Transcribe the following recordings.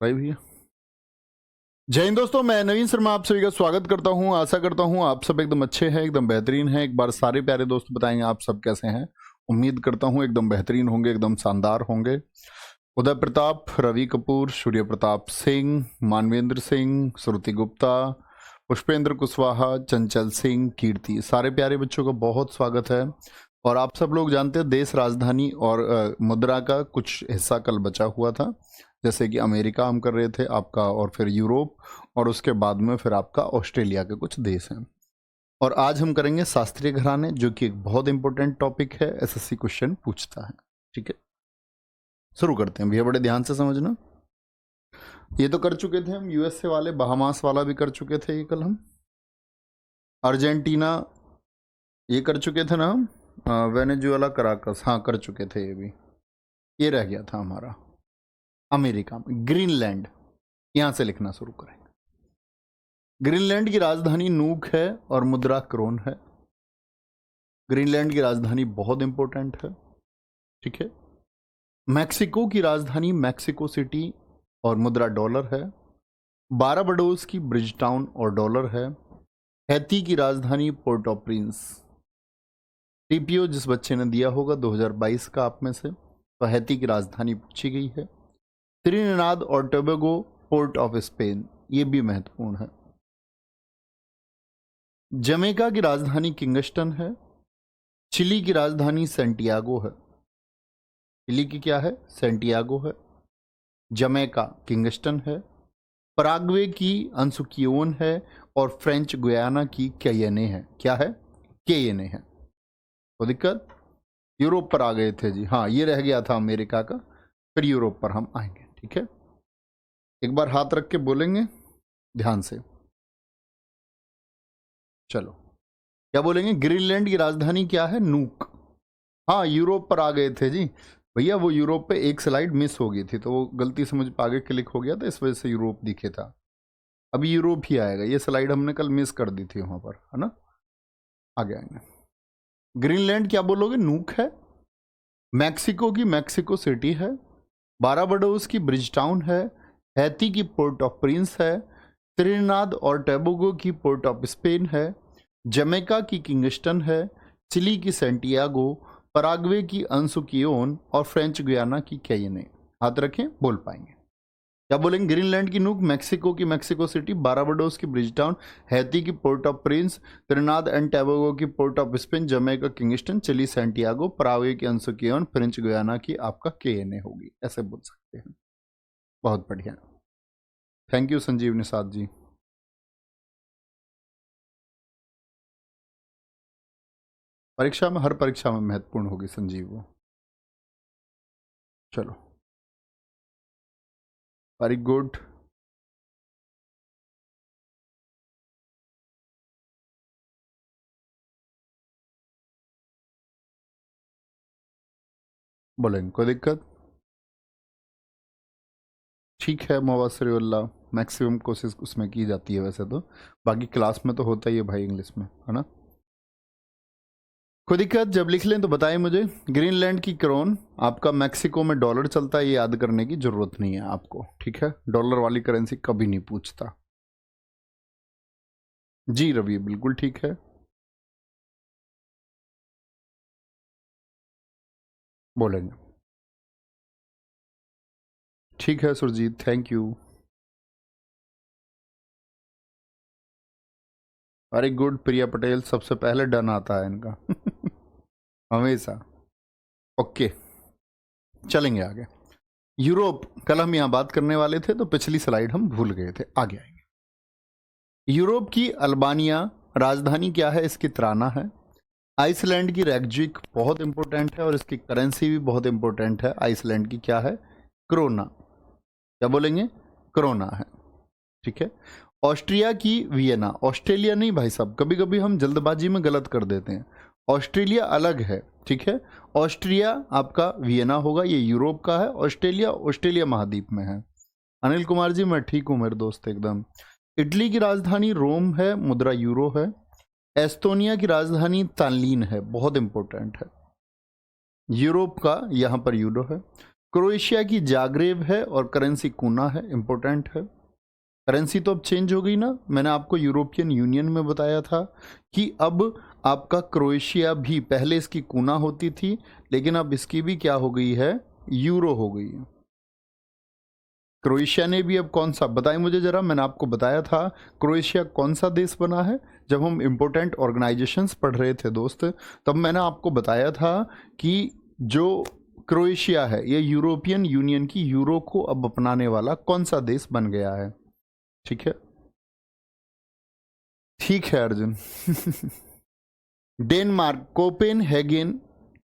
भाई भैया जय हिंद दोस्तों, मैं नवीन शर्मा आप सभी का स्वागत करता हूं। आशा करता हूं आप सब एकदम अच्छे हैं, एकदम बेहतरीन हैं। एक बार सारे प्यारे दोस्त बताएंगे आप सब कैसे हैं। उम्मीद करता हूं एकदम बेहतरीन होंगे, एकदम शानदार होंगे। उदय प्रताप, रवि कपूर, सूर्य प्रताप सिंह, मानवेंद्र सिंह, श्रुति गुप्ता, पुष्पेंद्र कुशवाहा, चंचल सिंह, कीर्ति, सारे प्यारे बच्चों का बहुत स्वागत है। और आप सब लोग जानते हैं देश राजधानी और मुद्रा का कुछ हिस्सा कल बचा हुआ था, जैसे कि अमेरिका हम कर रहे थे आपका, और फिर यूरोप, और उसके बाद में फिर आपका ऑस्ट्रेलिया के कुछ देश हैं। और आज हम करेंगे शास्त्रीय घराने, जो कि एक बहुत इंपॉर्टेंट टॉपिक है, एसएससी क्वेश्चन पूछता है। ठीक है, शुरू करते हैं भैया, बड़े ध्यान से समझना। ये तो कर चुके थे हम, यूएसए वाले, बहामास वाला भी कर चुके थे ये कल हम। अर्जेंटीना ये कर चुके थे ना हम। वेनेजुएला, कराकस, हाँ कर चुके थे ये भी। ये रह गया था हमारा अमेरिका में ग्रीनलैंड। यहां से लिखना शुरू करेंगे। ग्रीनलैंड की राजधानी नूक है और मुद्रा क्रोन है। ग्रीनलैंड की राजधानी बहुत इंपॉर्टेंट है। ठीक है, मैक्सिको की राजधानी मैक्सिको सिटी और मुद्रा डॉलर है। बाराबाडोस की ब्रिज टाउन और डॉलर है। हैती की राजधानी पोर्ट ऑफ प्रिंस। टीपीओ जिस बच्चे ने दिया होगा 2022 का आप में से, तो हैती की राजधानी पूछी गई है। त्रिनिदाद और टोबैगो पोर्ट ऑफ स्पेन, ये भी महत्वपूर्ण है। जमैका की राजधानी किंगस्टन है। चिली की राजधानी सेंटियागो है। चिली की क्या है? सेंटियागो है। जमैका किंगस्टन है। पराग्वे की अंसुकियोन है और फ्रेंच गुयाना की कैयने है। क्या है? कैयने है। तो दिक्कत यूरोप पर आ गए थे जी। हाँ, ये रह गया था अमेरिका का, फिर यूरोप पर हम आएंगे। ठीक है, एक बार हाथ रख के बोलेंगे ध्यान से। चलो, क्या बोलेंगे? ग्रीनलैंड की राजधानी क्या है? नूक। हाँ, यूरोप पर आ गए थे जी भैया। वो यूरोप पे एक स्लाइड मिस हो गई थी, तो वो गलती से मुझे आगे क्लिक हो गया था, इस वजह से यूरोप दिखे था। अभी यूरोप ही आएगा। ये स्लाइड हमने कल मिस कर दी थी वहां पर, है ना। आगे आएंगे। ग्रीनलैंड क्या बोलोगे? नूक है। मैक्सिको की मैक्सिको सिटी है। बाराबाडोस की ब्रिज टाउन है। हैती की पोर्ट ऑफ प्रिंस है। त्रिनिदाद और टोबैगो की पोर्ट ऑफ स्पेन है। जमैका की किंगस्टन है। चिली की सेंटियागो, पराग्वे की अंसुकियोन और फ्रेंच गुयाना की कैयने। हाथ रखें, बोल पाएंगे। क्या बोलेंगे? ग्रीनलैंड की नूक, मैक्सिको की मैक्सिको सिटी, बाराबाडोस की ब्रिज टाउन, हैती की Port of Prince, Trinidad and Tobago की Port of Spain, Jamaica Kingston, Chile Santiago, Paraguay की अंसुकियोन, फ्रेंच गुयाना की आपका कैयने होगी। ऐसे बोल सकते हैं। बहुत बढ़िया, थैंक यू संजीव निषाद जी। परीक्षा में, हर परीक्षा में महत्वपूर्ण होगी संजीव वो। चलो, वेरी गुड। बोलेंगे कोई दिक्कत? ठीक है, मुबशरल्ला, मैक्सिमम कोशिश उसमें की जाती है वैसे तो। बाकी क्लास में तो होता ही है भाई, इंग्लिश में, है ना। कोई दिक्कत? जब लिख लें तो बताएं मुझे। ग्रीनलैंड की क्रोन आपका, मैक्सिको में डॉलर चलता है, ये याद करने की जरूरत नहीं है आपको। ठीक है, डॉलर वाली करेंसी कभी नहीं पूछता। जी रवि, बिल्कुल ठीक है। बोलेंगे। ठीक है Surjit, thank you, very good. Priya Patel सबसे पहले डन आता है इनका हमेशा। ओके, चलेंगे आगे। यूरोप, कल हम यहां बात करने वाले थे, तो पिछली स्लाइड हम भूल गए थे। आगे आएंगे। यूरोप की अल्बानिया, राजधानी क्या है इसकी? त्राना है। आइसलैंड की रेक्जिक बहुत इंपॉर्टेंट है और इसकी करेंसी भी बहुत इंपॉर्टेंट है। आइसलैंड की क्या है? क्रोना। क्या बोलेंगे? क्रोना है। ठीक है। ऑस्ट्रिया की वियना, ऑस्ट्रेलिया नहीं भाई साहब, कभी कभी हम जल्दबाजी में गलत कर देते हैं। ऑस्ट्रेलिया अलग है। ठीक है, ऑस्ट्रिया आपका वियना होगा, ये यूरोप का है। ऑस्ट्रेलिया ऑस्ट्रेलिया महाद्वीप में है। अनिल कुमार जी, मैं ठीक हूं मेरे दोस्त एकदम। इटली की राजधानी रोम है, मुद्रा यूरो है। एस्टोनिया की राजधानी तालिन है, बहुत इंपॉर्टेंट है। यूरोप का यहां पर यूरो है। क्रोएशिया की जाग्रेब है और करेंसी कूना है, इंपॉर्टेंट है। करेंसी तो अब चेंज हो गई ना, मैंने आपको यूरोपियन यूनियन में बताया था कि अब आपका क्रोएशिया भी, पहले इसकी कूना होती थी लेकिन अब इसकी भी क्या हो गई है, यूरो हो गई है। क्रोएशिया ने भी अब कौन सा, बताएं मुझे जरा, मैंने आपको बताया था क्रोएशिया कौन सा देश बना है जब हम इम्पोर्टेंट ऑर्गेनाइजेशंस पढ़ रहे थे दोस्त, तब मैंने आपको बताया था कि जो क्रोएशिया है ये यूरोपियन यूनियन की यूरो को अब अपनाने वाला कौन सा देश बन गया है। ठीक है, ठीक है अर्जुन। डेनमार्क कोपेनहेगन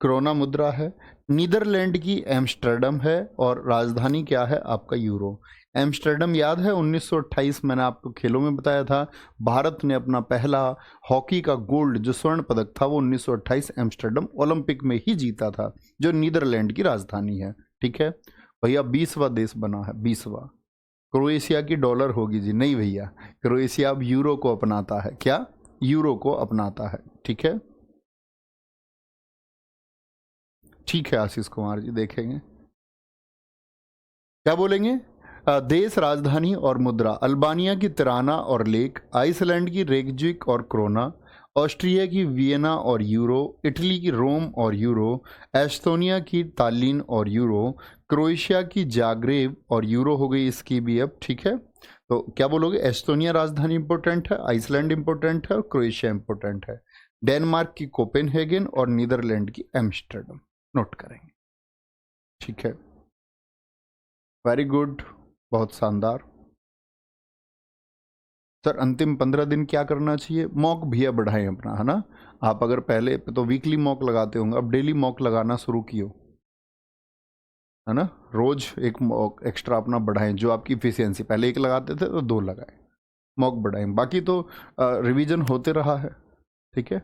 क्रोना मुद्रा है। नीदरलैंड की एम्स्टर्डम है और राजधानी क्या है आपका यूरो। एम्स्टर्डम याद है 1928 मैंने आपको खेलों में बताया था, भारत ने अपना पहला हॉकी का गोल्ड जो स्वर्ण पदक था वो 1928 एम्स्टर्डम ओलंपिक में ही जीता था, जो नीदरलैंड की राजधानी है। ठीक है भैया, 20वां देश बना है, 20वां। क्रोएशिया की डॉलर होगी जी, नहीं भैया, क्रोएशिया अब यूरो को अपनाता है। क्या, यूरो को अपनाता है। ठीक है, ठीक है आशीष कुमार जी, देखेंगे क्या बोलेंगे। देश, राजधानी और मुद्रा, अल्बानिया की तिराना और लेक, आइसलैंड की रेकजिक और क्रोना, ऑस्ट्रिया की वियना और यूरो, इटली की रोम और यूरो, एस्टोनिया की तालिन और यूरो, क्रोएशिया की जाग्रेब और यूरो हो गई इसकी भी अब। ठीक है, तो क्या बोलोगे, एस्टोनिया राजधानी इंपोर्टेंट है, आइसलैंड इंपोर्टेंट है और क्रोएशिया इंपोर्टेंट है। डेनमार्क की कोपेनहेगन और नीदरलैंड की एम्स्टर्डम नोट करेंगे। ठीक है, वेरी गुड, बहुत शानदार। सर अंतिम 15 दिन क्या करना चाहिए, मॉक भैया बढ़ाएं अपना, है ना। आप अगर पहले तो वीकली मॉक लगाते होंगे, अब डेली मॉक लगाना शुरू कियो, है ना। रोज एक मॉक एक्स्ट्रा अपना बढ़ाएं, जो आपकी इफिशियंसी, पहले एक लगाते थे तो 2 लगाएं, मॉक बढ़ाएं। बाकी तो रिवीजन होते रहा है। ठीक है,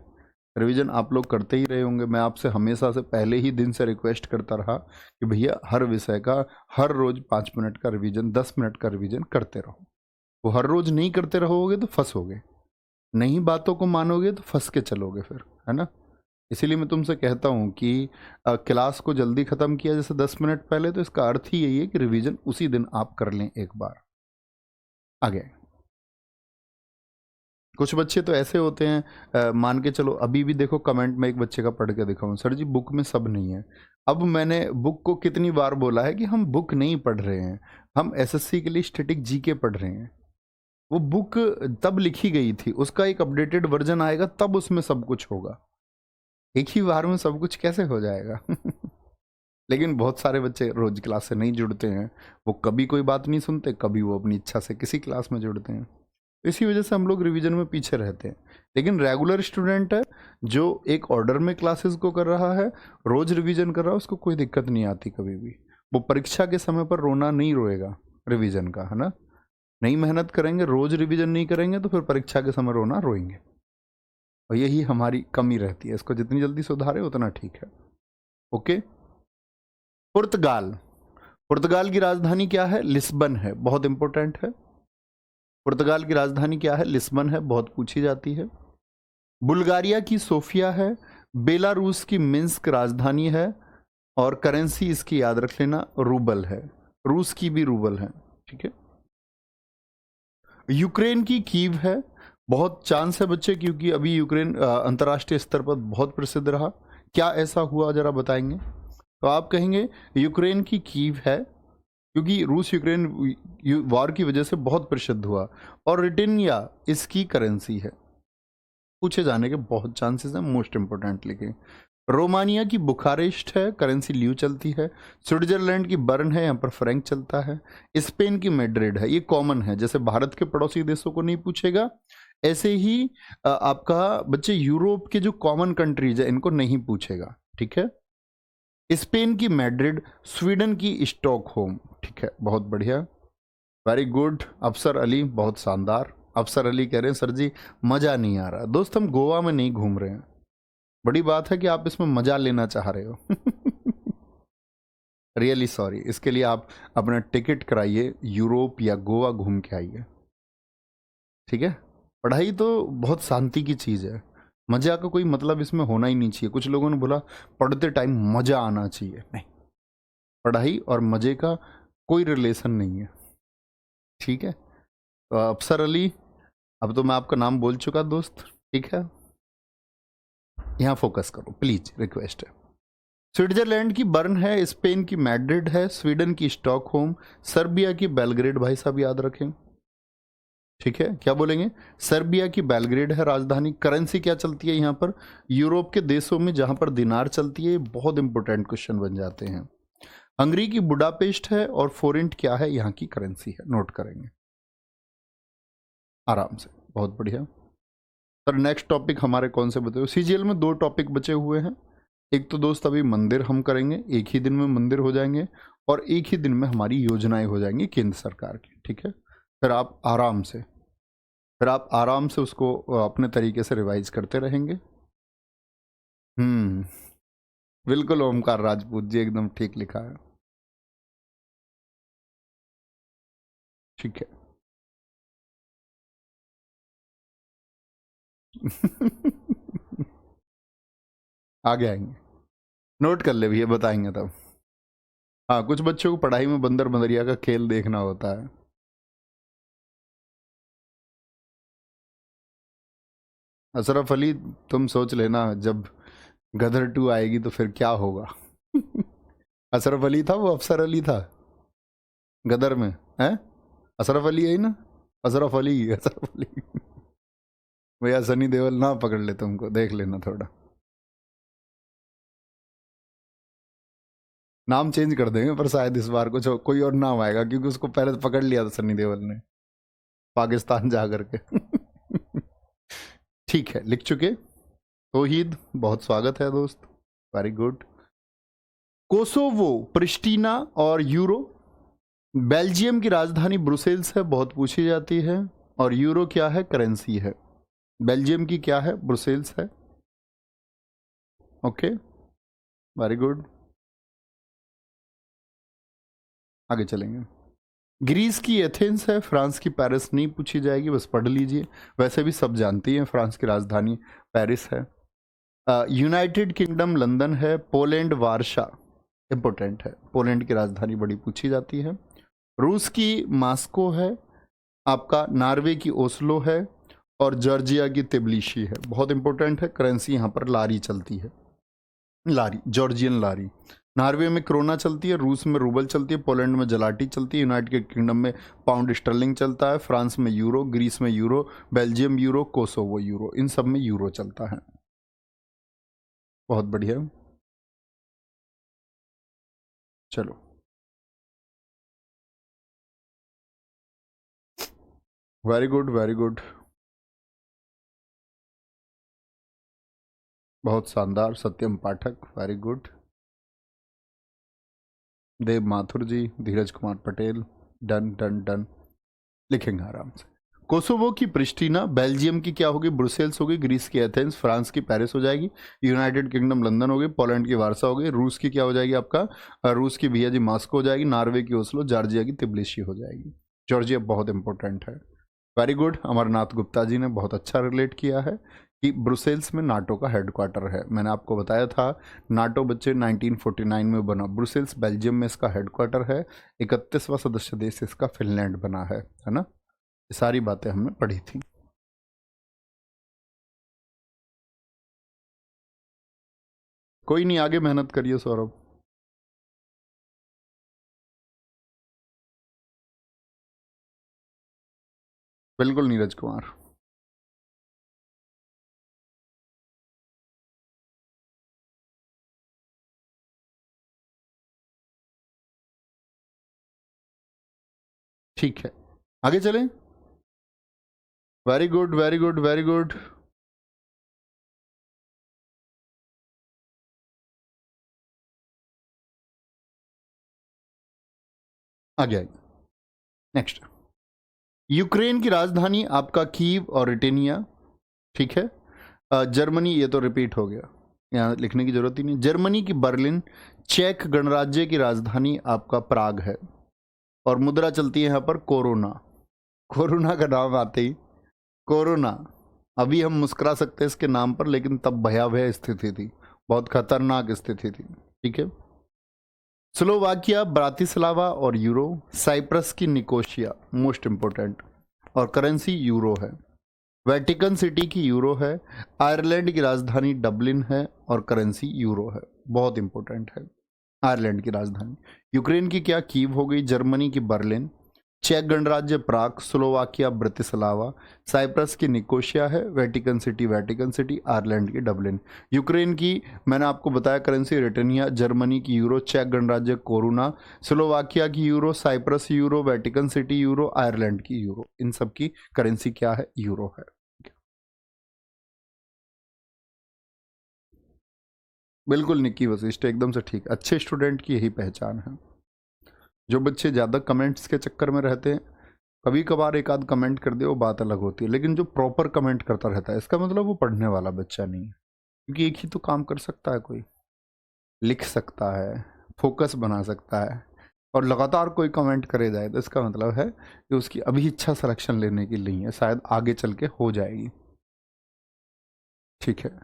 रिवीजन आप लोग करते ही रहे होंगे। मैं आपसे हमेशा से पहले ही दिन से रिक्वेस्ट करता रहा कि भैया हर विषय का हर रोज 5 मिनट का रिवीजन, 10 मिनट का रिवीजन करते रहो। वो हर रोज नहीं करते रहोगे तो फंसोगे, नहीं बातों को मानोगे तो फंस के चलोगे फिर, है ना। इसीलिए मैं तुमसे कहता हूँ कि क्लास को जल्दी ख़त्म किया जैसे 10 मिनट पहले, तो इसका अर्थ ही यही है कि रिवीजन उसी दिन आप कर लें एक बार। आगे कुछ बच्चे तो ऐसे होते हैं, मान के चलो, अभी भी देखो कमेंट में एक बच्चे का पढ़ के दिखाऊं, सर जी बुक में सब नहीं है। अब मैंने बुक को कितनी बार बोला है कि हम बुक नहीं पढ़ रहे हैं, हम एसएससी के लिए स्टैटिक जीके पढ़ रहे हैं। वो बुक तब लिखी गई थी, उसका एक अपडेटेड वर्जन आएगा तब उसमें सब कुछ होगा, एक ही बार में सब कुछ कैसे हो जाएगा। लेकिन बहुत सारे बच्चे रोज क्लास से नहीं जुड़ते हैं, वो कभी कोई बात नहीं सुनते, कभी वो अपनी इच्छा से किसी क्लास में जुड़ते हैं, इसी वजह से हम लोग रिवीजन में पीछे रहते हैं। लेकिन रेगुलर स्टूडेंट है जो एक ऑर्डर में क्लासेस को कर रहा है, रोज रिवीजन कर रहा है, उसको कोई दिक्कत नहीं आती कभी भी। वो परीक्षा के समय पर रोना नहीं रोएगा रिवीजन का, है ना। नहीं मेहनत करेंगे, रोज रिवीजन नहीं करेंगे तो फिर परीक्षा के समय रोना रोएंगे, और यही हमारी कमी रहती है। इसको जितनी जल्दी सुधारे उतना ठीक है। ओके, पुर्तगाल, पुर्तगाल की राजधानी क्या है, लिस्बन है, बहुत इंपॉर्टेंट है। पुर्तगाल की राजधानी क्या है, लिस्बन है, बहुत पूछी जाती है। बुल्गारिया की सोफिया है। बेलारूस की मिन्स्क राजधानी है और करेंसी इसकी याद रख लेना रूबल है, रूस की भी रूबल है। ठीक है, यूक्रेन की कीव है, बहुत चांस है बच्चे, क्योंकि अभी यूक्रेन अंतर्राष्ट्रीय स्तर पर बहुत प्रसिद्ध रहा। क्या ऐसा हुआ जरा बताएंगे, तो आप कहेंगे यूक्रेन की कीव है, क्योंकि रूस यूक्रेन वॉर की वजह से बहुत प्रसिद्ध हुआ, और रिटेनिया इसकी करेंसी है। पूछे जाने के बहुत चांसेस हैं, मोस्ट इंपोर्टेंट लिखे। रोमानिया की बुखारेस्ट है, करेंसी ल्यू चलती है। स्विट्जरलैंड की बर्न है, यहाँ पर फ्रैंक चलता है। स्पेन की मैड्रिड है, ये कॉमन है, जैसे भारत के पड़ोसी देशों को नहीं पूछेगा ऐसे ही आपका बच्चे यूरोप के जो कॉमन कंट्रीज है इनको नहीं पूछेगा। ठीक है, स्पेन की मैड्रिड, स्वीडन की स्टॉकहोम। ठीक है, बहुत बढ़िया, वेरी गुड अफसर अली, बहुत शानदार। अफसर अली कह रहे हैं सर जी मजा नहीं आ रहा। दोस्त हम गोवा में नहीं घूम रहे हैं, बड़ी बात है कि आप इसमें मजा लेना चाह रहे हो। रियली सॉरी, इसके लिए आप अपना टिकट कराइए, यूरोप या गोवा घूम के आइए। ठीक है, पढ़ाई तो बहुत शांति की चीज़ है, मजा का कोई मतलब इसमें होना ही नहीं चाहिए। कुछ लोगों ने बोला पढ़ते टाइम मजा आना चाहिए, नहीं, पढ़ाई और मजे का कोई रिलेशन नहीं है, ठीक है। तो अफसर अली, अब तो मैं आपका नाम बोल चुका दोस्त, ठीक है, यहाँ फोकस करो प्लीज, रिक्वेस्ट है। स्विट्जरलैंड की बर्न है, स्पेन की मैड्रिड है, स्वीडन की स्टॉकहोम, सर्बिया की बेलग्रेड, भाई साहब याद रखें, ठीक है। क्या बोलेंगे? सर्बिया की बेलग्रेड है राजधानी। करेंसी क्या चलती है यहाँ पर? यूरोप के देशों में जहां पर दिनार चलती है, बहुत इंपॉर्टेंट क्वेश्चन बन जाते हैं। हंगरी की बुडापेस्ट है और फोरेंट क्या है, यहाँ की करेंसी है, नोट करेंगे आराम से, बहुत बढ़िया। सर नेक्स्ट टॉपिक हमारे कौन से बताओ? सीजीएल में 2 टॉपिक बचे हुए हैं। एक तो दोस्त अभी मंदिर हम करेंगे, एक ही दिन में मंदिर हो जाएंगे, और एक ही दिन में हमारी योजनाएं हो जाएंगी केंद्र सरकार की, ठीक है। फिर आप आराम से उसको अपने तरीके से रिवाइज करते रहेंगे। बिल्कुल ओमकार राजपूत जी, एकदम ठीक लिखा है, ठीक है। आगे आएंगे, नोट कर ले भैया, बताएंगे तब। हाँ, कुछ बच्चों को पढ़ाई में बंदर बंदरिया का खेल देखना होता है। अशरफ अली, तुम सोच लेना जब गदर 2 आएगी तो फिर क्या होगा। अशरफ अली था वो, अफसर अली था गदर में, है अशरफ अली है ही ना, अशरफ अली भैया सनी देओल ना पकड़ ले तुमको, देख लेना थोड़ा, नाम चेंज कर देंगे, पर शायद इस बार कुछ कोई और नाम आएगा, क्योंकि उसको पहले तो पकड़ लिया था सनी देओल ने पाकिस्तान जा करके। ठीक है, लिख चुके। तौहीद, बहुत स्वागत है दोस्त, वेरी गुड। कोसोवो, प्रिस्टीना और यूरो। बेल्जियम की राजधानी ब्रुसेल्स है, बहुत पूछी जाती है, और यूरो क्या है? करेंसी है। बेल्जियम की क्या है? ब्रुसेल्स है, ओके, वेरी गुड। आगे चलेंगे। ग्रीस की एथेंस है, फ्रांस की पेरिस नहीं पूछी जाएगी, बस पढ़ लीजिए, वैसे भी सब जानती हैं फ्रांस की राजधानी पेरिस है। यूनाइटेड किंगडम लंदन है, पोलैंड वार्शा, इंपॉर्टेंट है, पोलैंड की राजधानी बड़ी पूछी जाती है। रूस की मास्को है, आपका नॉर्वे की ओस्लो है, और जॉर्जिया की तिब्लिसी है, बहुत इंपॉर्टेंट है। करेंसी यहाँ पर लारी चलती है, लारी, जॉर्जियन लारी। नॉर्वे में क्रोना चलती है, रूस में रूबल चलती है, पोलैंड में जलाटी चलती है, यूनाइटेड किंगडम में पाउंड स्टर्लिंग चलता है, फ्रांस में यूरो, ग्रीस में euro, Belgium euro, Kosovo euro, इन सब में यूरो चलता है। बहुत बढ़िया, चलो वेरी गुड, वेरी गुड, बहुत शानदार। Satyam Pathak, very good. Dev Mathur ji, Dheeraj Kumar Patel, done done done, लिखेंगे आराम से। कोसोवो की प्रिस्टीना, बेल्जियम की क्या होगी? ब्रुसेल्स होगी, ग्रीस की एथेंस, फ्रांस की पेरिस हो जाएगी, यूनाइटेड किंगडम लंदन होगी, पोलैंड की वार्सा होगी, रूस की क्या हो जाएगी आपका? रूस की भैया जी मॉस्को हो जाएगी, नॉर्वे की ओस्लो, जॉर्जिया की तिब्लिसी हो जाएगी। जॉर्जिया बहुत इंपॉर्टेंट है, वेरी गुड। अमरनाथ गुप्ता जी ने बहुत अच्छा रिलेट किया है कि ब्रुसेल्स में नाटो का हेडक्वार्टर है। मैंने आपको बताया था नाटो बच्चे 1949 में बना, ब्रुसेल्स बेल्जियम में इसका हेडक्वार्टर है, 31वां सदस्य देश इसका फिनलैंड बना है ना। ये सारी बातें हमने पढ़ी थी। कोई नहीं, आगे मेहनत करिए सौरभ। बिल्कुल नीरज कुमार, ठीक है, आगे चलें। Very good, very good, very good. आगे आगे, नेक्स्ट। यूक्रेन की राजधानी आपका कीव और रिटेनिया, ठीक है। जर्मनी, ये तो रिपीट हो गया, यहाँ लिखने की जरूरत ही नहीं। जर्मनी की बर्लिन। चेक गणराज्य की राजधानी आपका प्राग है, और मुद्रा चलती है यहाँ पर कोरोना। कोरोना का नाम आते ही, कोरोना, अभी हम मुस्कुरा सकते हैं इसके नाम पर, लेकिन तब भयावह स्थिति थी, बहुत खतरनाक स्थिति थी, ठीक है। स्लोवाकिया ब्रातिस्लावा और यूरो, साइप्रस की निकोशिया मोस्ट इंपोर्टेंट और करेंसी यूरो है। वेटिकन सिटी की यूरो है। आयरलैंड की राजधानी डबलिन है और करेंसी यूरो है, बहुत इंपॉर्टेंट है आयरलैंड की राजधानी। यूक्रेन की क्या, कीव हो गई। जर्मनी की बर्लिन। चेक गणराज्य प्राग। स्लोवाकिया ब्रतिस्लावा। साइप्रस की निकोशिया है। Vatican City. आयरलैंड की डबलिन। यूक्रेन की मैंने आपको बताया करेंसी रिटनिया। जर्मनी की यूरो। चेक गणराज्य कोरुना। स्लोवाकिया की euro. Cyprus euro. Vatican City euro. Ireland की यूरो। इन सब की करेंसी क्या है, यूरो है। बिल्कुल निक्की वशिष्ठ, एकदम से ठीक। अच्छे स्टूडेंट की यही पहचान है। जो बच्चे ज़्यादा कमेंट्स के चक्कर में रहते हैं, कभी कभार एक आध कमेंट कर दे वो बात अलग होती है, लेकिन जो प्रॉपर कमेंट करता रहता है इसका मतलब वो पढ़ने वाला बच्चा नहीं है। क्योंकि एक ही तो काम कर सकता है कोई, लिख सकता है, फोकस बना सकता है, और लगातार कोई कमेंट करे जाए तो इसका मतलब है कि उसकी अभी इच्छा सिलेक्शन लेने की नहीं है, शायद आगे चल के हो जाएगी। ठीक है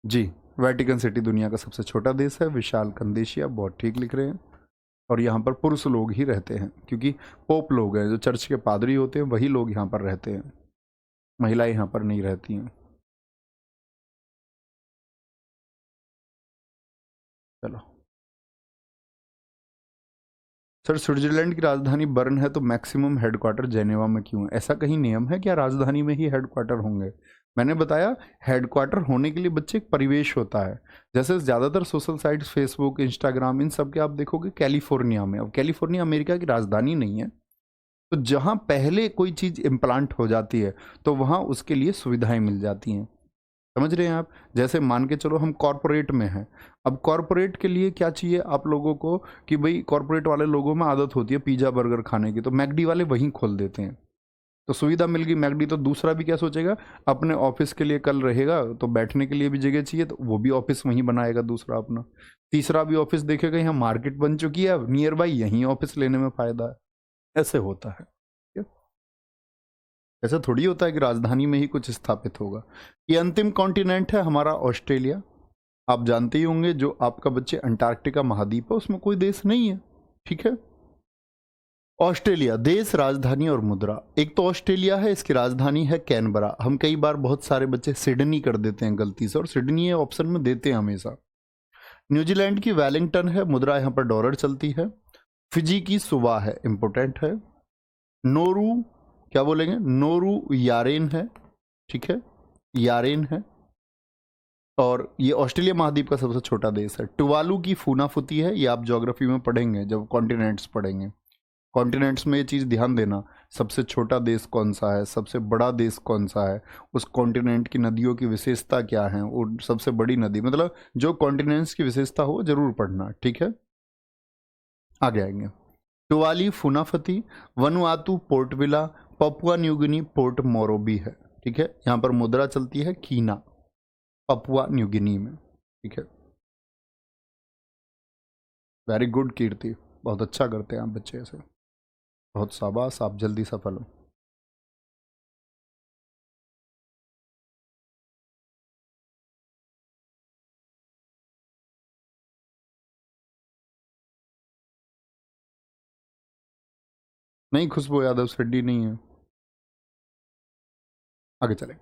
जी। वेटिकन सिटी दुनिया का सबसे छोटा देश है। विशाल कंदेशिया, बहुत ठीक लिख रहे हैं। और यहाँ पर पुरुष लोग ही रहते हैं, क्योंकि पोप लोग हैं, जो चर्च के पादरी होते हैं वही लोग यहाँ पर रहते हैं, महिलाएं यहाँ पर नहीं रहती हैं। चलो सर, स्विट्जरलैंड की राजधानी बर्न है तो मैक्सिमम हेडक्वार्टर जेनेवा में क्यों है? ऐसा कहीं नियम है क्या राजधानी में ही हेडक्वार्टर होंगे? मैंने बताया हेडक्वार्टर होने के लिए बच्चे एक परिवेश होता है। जैसे ज़्यादातर सोशल साइट्स, फेसबुक, इंस्टाग्राम, इन सब के आप देखोगे कैलिफोर्निया में। अब कैलिफोर्निया अमेरिका की राजधानी नहीं है, तो जहाँ पहले कोई चीज़ इम्प्लांट हो जाती है तो वहाँ उसके लिए सुविधाएं मिल जाती हैं। समझ रहे हैं आप? जैसे मान के चलो हम कॉरपोरेट में हैं। अब कॉरपोरेट के लिए क्या चाहिए आप लोगों को, कि भाई कॉरपोरेट वाले लोगों में आदत होती है पिज़्ज़ा बर्गर खाने की, तो मैकडी वाले वहीं खोल देते हैं। तो सुविधा मिल गई मैकडी, तो दूसरा भी क्या सोचेगा, अपने ऑफिस के लिए कल रहेगा तो बैठने के लिए भी जगह चाहिए, तो वो भी ऑफिस वहीं बनाएगा दूसरा अपना। तीसरा भी ऑफिस देखेगा यहाँ मार्केट बन चुकी है, अब नियर बाई यहीं ऑफिस लेने में फायदा है। ऐसे होता है। ऐसा थोड़ी होता है कि राजधानी में ही कुछ स्थापित होगा। ये अंतिम कॉन्टिनेंट है हमारा ऑस्ट्रेलिया। आप जानते ही होंगे, जो आपका बच्चे अंटार्कटिका महाद्वीप है उसमें कोई देश नहीं है। ठीक है। ऑस्ट्रेलिया देश, राजधानी और मुद्रा। एक तो ऑस्ट्रेलिया है, इसकी राजधानी है कैनबरा। हम कई बार बहुत सारे बच्चे सिडनी कर देते हैं गलती से, और सिडनी ये ऑप्शन में देते हैं हमेशा। न्यूजीलैंड की वेलिंगटन है, मुद्रा यहाँ पर डॉलर चलती है। फिजी की सुबह है, इंपोर्टेंट है। नोरू, क्या बोलेंगे, नोरू यारेन है। ठीक है, यारेन है। और ये ऑस्ट्रेलिया महाद्वीप का सबसे छोटा देश है। टुवालू की फूनाफुती है, ये आप ज्योग्राफी में पढ़ेंगे जब कॉन्टिनेंट्स पढ़ेंगे। कॉन्टिनेंट्स में ये चीज़ ध्यान देना, सबसे छोटा देश कौन सा है, सबसे बड़ा देश कौन सा है, उस कॉन्टिनेंट की नदियों की विशेषता क्या है, और सबसे बड़ी नदी, मतलब जो कॉन्टिनेंट्स की विशेषता हो जरूर पढ़ना। ठीक है, आगे आएंगे। Tuvalu Funafuti, Vanuatu Port Vila, Papua New Guinea Port Moresby है। ठीक है, यहाँ पर मुद्रा चलती है कीना, पपुआ न्यूगिनी में। ठीक है, वेरी गुड कीर्ति, बहुत अच्छा करते हैं आप बच्चे ऐसे, बहुत शाबाश, आप जल्दी सफल हो। नहीं, खुशबू यादव शेड्डी नहीं है। आगे चलें।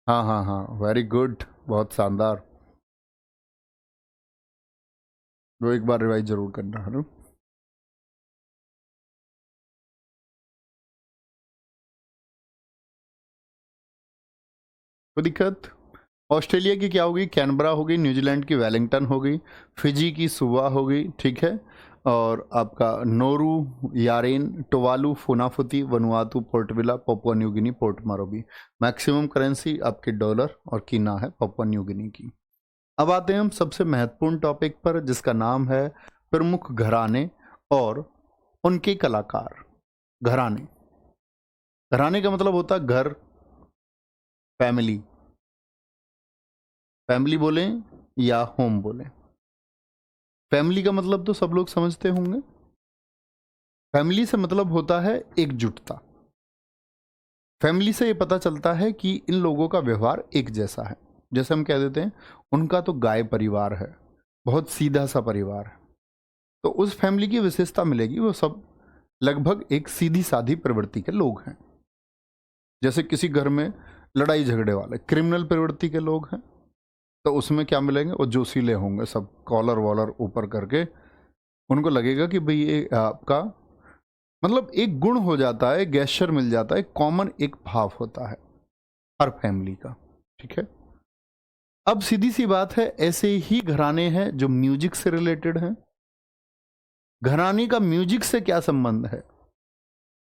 हाँ हाँ हाँ, वेरी गुड, बहुत शानदार। वो एक बार रिवाइज जरूर करना है ना। कोई दिक्कत? ऑस्ट्रेलिया की क्या होगी, कैनबरा हो गई। न्यूजीलैंड की वेलिंगटन हो गई। फिजी की सुवा हो गई। ठीक है, और आपका Nauru Yaren, Tuvalu Funafuti, Vanuatu Port Vila, Papua New Guinea Port Moresby. Maximum currency आपकी डॉलर और कीना है पपुआ न्यू गिनी की। अब आते हैं हम सबसे महत्वपूर्ण टॉपिक पर, जिसका नाम है प्रमुख घराने और उनके कलाकार। घराने, घराने का मतलब होता है घर, फैमिली। फैमिली बोलें या होम बोलें, फैमिली का मतलब तो सब लोग समझते होंगे। फैमिली से मतलब होता है एकजुटता। फैमिली से ये पता चलता है कि इन लोगों का व्यवहार एक जैसा है। जैसे हम कह देते हैं उनका तो गाय परिवार है, बहुत सीधा सा परिवार है, तो उस फैमिली की विशेषता मिलेगी, वो सब लगभग एक सीधी साधी प्रवृत्ति के लोग हैं। जैसे किसी घर में लड़ाई झगड़े वाले क्रिमिनल प्रवृत्ति के लोग हैं, तो उसमें क्या मिलेंगे, वो जोशीले होंगे, सब कॉलर वॉलर ऊपर करके, उनको लगेगा कि भाई ये आपका मतलब एक गुण हो जाता है, गैस्चर मिल जाता है, कॉमन एक भाव होता है हर फैमिली का। ठीक है, अब सीधी सी बात है, ऐसे ही घराने हैं जो म्यूजिक से रिलेटेड हैं। घराने का म्यूजिक से क्या संबंध है?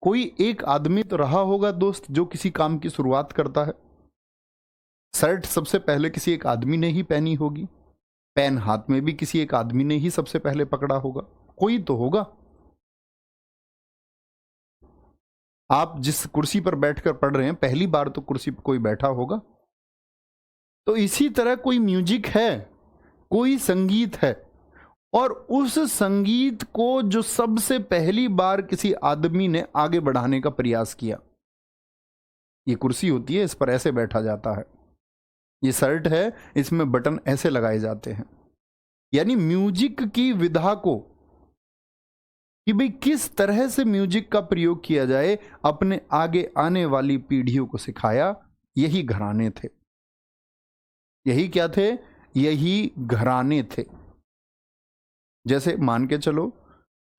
कोई एक आदमी तो रहा होगा दोस्त जो किसी काम की शुरुआत करता है। शर्ट सबसे पहले किसी एक आदमी ने ही पहनी होगी, पेन हाथ में भी किसी एक आदमी ने ही सबसे पहले पकड़ा होगा, कोई तो होगा। आप जिस कुर्सी पर बैठकर पढ़ रहे हैं, पहली बार तो कुर्सी पर कोई बैठा होगा। तो इसी तरह कोई म्यूजिक है, कोई संगीत है, और उस संगीत को जो सबसे पहली बार किसी आदमी ने आगे बढ़ाने का प्रयास किया, ये कुर्सी होती है, इस पर ऐसे बैठा जाता है, ये शर्ट है, इसमें बटन ऐसे लगाए जाते हैं। यानी म्यूजिक की विधा को कि भाई किस तरह से म्यूजिक का प्रयोग किया जाए, अपने आगे आने वाली पीढ़ियों को सिखाया, यही घराने थे। यही क्या थे? यही घराने थे। जैसे मान के चलो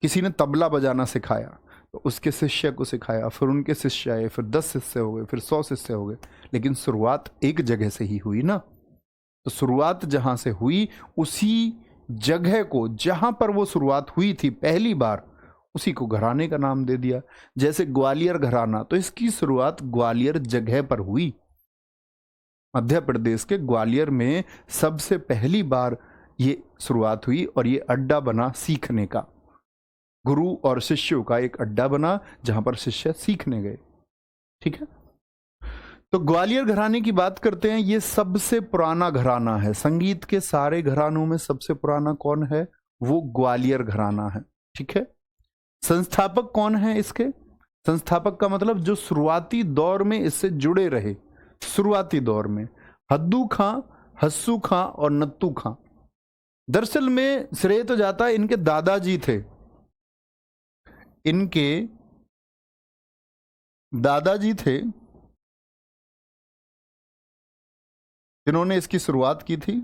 किसी ने तबला बजाना सिखाया, तो उसके शिष्य को सिखाया, फिर उनके शिष्य आए, फिर 10 शिष्य हो गए, फिर 100 शिष्य हो गए, लेकिन शुरुआत एक जगह से ही हुई ना। तो शुरुआत जहां से हुई, उसी जगह को, जहां पर वो शुरुआत हुई थी पहली बार, उसी को घराने का नाम दे दिया। जैसे ग्वालियर घराना, तो इसकी शुरुआत ग्वालियर जगह पर हुई, मध्य प्रदेश के ग्वालियर में सबसे पहली बार ये शुरुआत हुई, और ये अड्डा बना सीखने का, गुरु और शिष्यों का एक अड्डा बना जहां पर शिष्य सीखने गए। ठीक है, तो ग्वालियर घराने की बात करते हैं। ये सबसे पुराना घराना है, संगीत के सारे घरानों में सबसे पुराना कौन है? वो ग्वालियर घराना है। ठीक है, संस्थापक कौन है इसके? संस्थापक का मतलब जो शुरुआती दौर में इससे जुड़े रहे, शुरुआती दौर में, हद्दू खां, हस्सू खां और नत्थू खां। दरअसल में श्रेय तो जाता है इनके दादाजी थे, इनके दादाजी थे जिन्होंने इसकी शुरुआत की थी।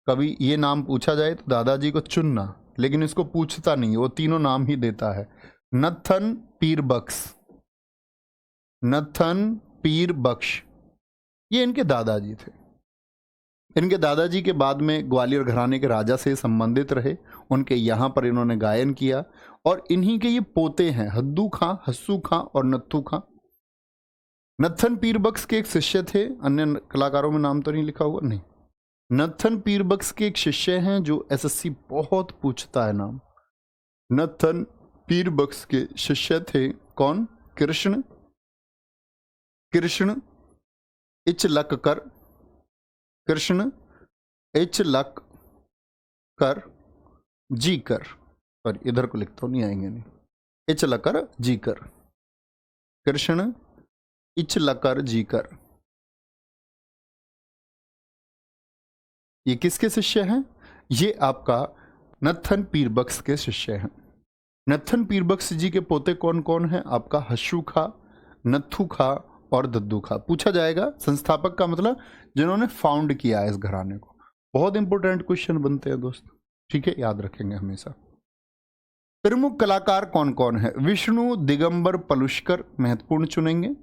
कभी ये नाम पूछा जाए तो दादाजी को चुनना, लेकिन इसको पूछता नहीं, वो तीनों नाम ही देता है। नत्थन पीर बख्श, नत्थन पीर बख्श, ये इनके दादाजी थे। इनके दादाजी के बाद में ग्वालियर घराने के राजा से संबंधित रहे, उनके यहाँ पर इन्होंने गायन किया, और इन्हीं के ये पोते हैं, हद्दू खां, हस्सू खां और नत्थू खां। नत्थन पीर बख्श के एक शिष्य थे, अन्य कलाकारों में नाम तो नहीं लिखा हुआ, नहीं। नत्थन पीर बख्श के एक शिष्य हैं जो एसएससी बहुत पूछता है नाम। नत्थन पीर बख्श के शिष्य थे कौन? कृष्ण, कृष्ण इचलकर, कृष्ण इचलकर जीकर, पर इधर को लिखता हूं, नहीं आएंगे, नहीं, इचलकर जीकर, कृष्ण इचलकर जीकर। ये किसके शिष्य हैं? ये आपका नत्थन पीर बख्श के शिष्य हैं। नत्थन पीर बख्श जी के पोते कौन कौन हैं? आपका हस्सू खां, नत्थू खां और दद्दू खां। पूछा जाएगा संस्थापक का मतलब जिन्होंने फाउंड किया है इस घराने को। बहुत इंपॉर्टेंट क्वेश्चन बनते हैं दोस्त, ठीक है, याद रखेंगे हमेशा। प्रमुख कलाकार कौन कौन है? विष्णु दिगंबर पलुष्कर महत्वपूर्ण चुनेंगे,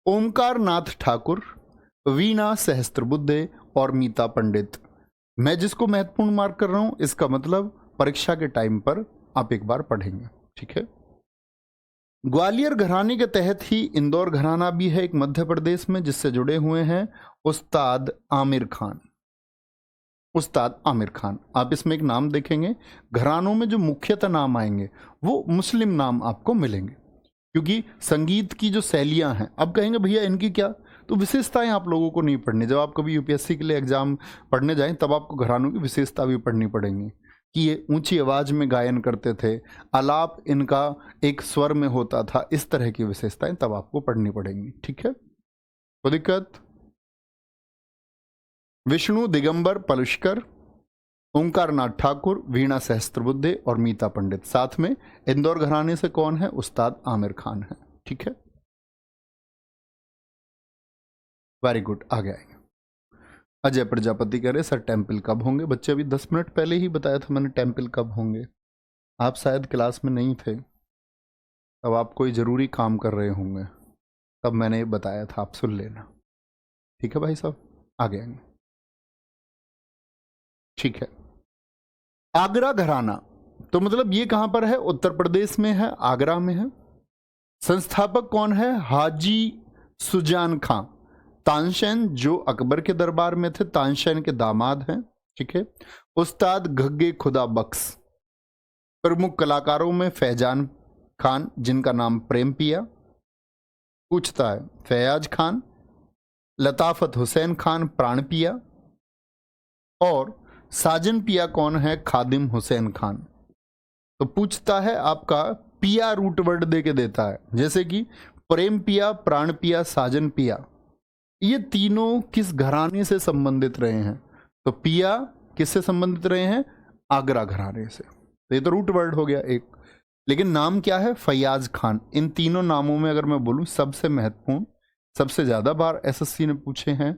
ओमकार नाथ ठाकुर, वीणा सहस्त्रबुद्धे और मीता पंडित। मैं जिसको महत्वपूर्ण मार्क कर रहा हूं, इसका मतलब परीक्षा के टाइम पर आप एक बार पढ़ेंगे। ठीक है, ग्वालियर घराने के तहत ही इंदौर घराना भी है एक मध्य प्रदेश में, जिससे जुड़े हुए हैं उस्ताद आमिर खान। उस्ताद आमिर खान, आप इसमें एक नाम देखेंगे, घरानों में जो मुख्यतः नाम आएंगे वो मुस्लिम नाम आपको मिलेंगे, क्योंकि संगीत की जो शैलियां हैं, अब कहेंगे भैया इनकी क्या, तो विशेषताएं आप लोगों को नहीं पढ़नी। जब आप कभी यूपीएससी के लिए एग्जाम पढ़ने जाएं, तब आपको घरानों की विशेषता भी पढ़नी पड़ेंगी। कि ये ऊंची आवाज में गायन करते थे, आलाप इनका एक स्वर में होता था, इस तरह की विशेषताएं तब आपको पढ़नी पड़ेंगी। ठीक है, कोई दिक्कत? विष्णु दिगंबर पलुष्कर, ओंकारनाथ ठाकुर, वीणा सहस्त्रबुद्धे और मीता पंडित। साथ में इंदौर घराने से कौन है? उस्ताद आमिर खान है। ठीक है, वेरी गुड, आगे आएंगे। अजय प्रजापति कह रहे सर टेम्पल कब होंगे? बच्चे अभी 10 मिनट पहले ही बताया था मैंने टेम्पल कब होंगे। आप शायद क्लास में नहीं थे, तब आप कोई ज़रूरी काम कर रहे होंगे, तब मैंने बताया था, आप सुन लेना। ठीक है भाई साहब, आगे आएंगे। ठीक है, आगरा घराना, तो मतलब ये कहां पर है? उत्तर प्रदेश में है, आगरा में है। संस्थापक कौन है? हाजी सुजान खां। तानसेन जो अकबर के दरबार में थे, तानसेन के दामाद हैं। ठीक है, उस्ताद घग्गे खुदा बख्श। प्रमुख कलाकारों में फैजान खान, जिनका नाम प्रेम पिया। पूछता है फैयाज खान, लताफत हुसैन खान प्राण पिया, और साजन पिया कौन है? खादिम हुसैन खान। तो पूछता है आपका पिया रूट वर्ड दे के देता है, जैसे कि प्रेम पिया, प्राण पिया, साजन पिया, ये तीनों किस घराने से संबंधित रहे हैं? तो पिया किससे संबंधित रहे हैं? आगरा घराने से। तो ये तो रूट वर्ड हो गया एक, लेकिन नाम क्या है? फैयाज खान। इन तीनों नामों में अगर मैं बोलूं सबसे महत्वपूर्ण, सबसे ज्यादा बार एसएससी ने पूछे हैं,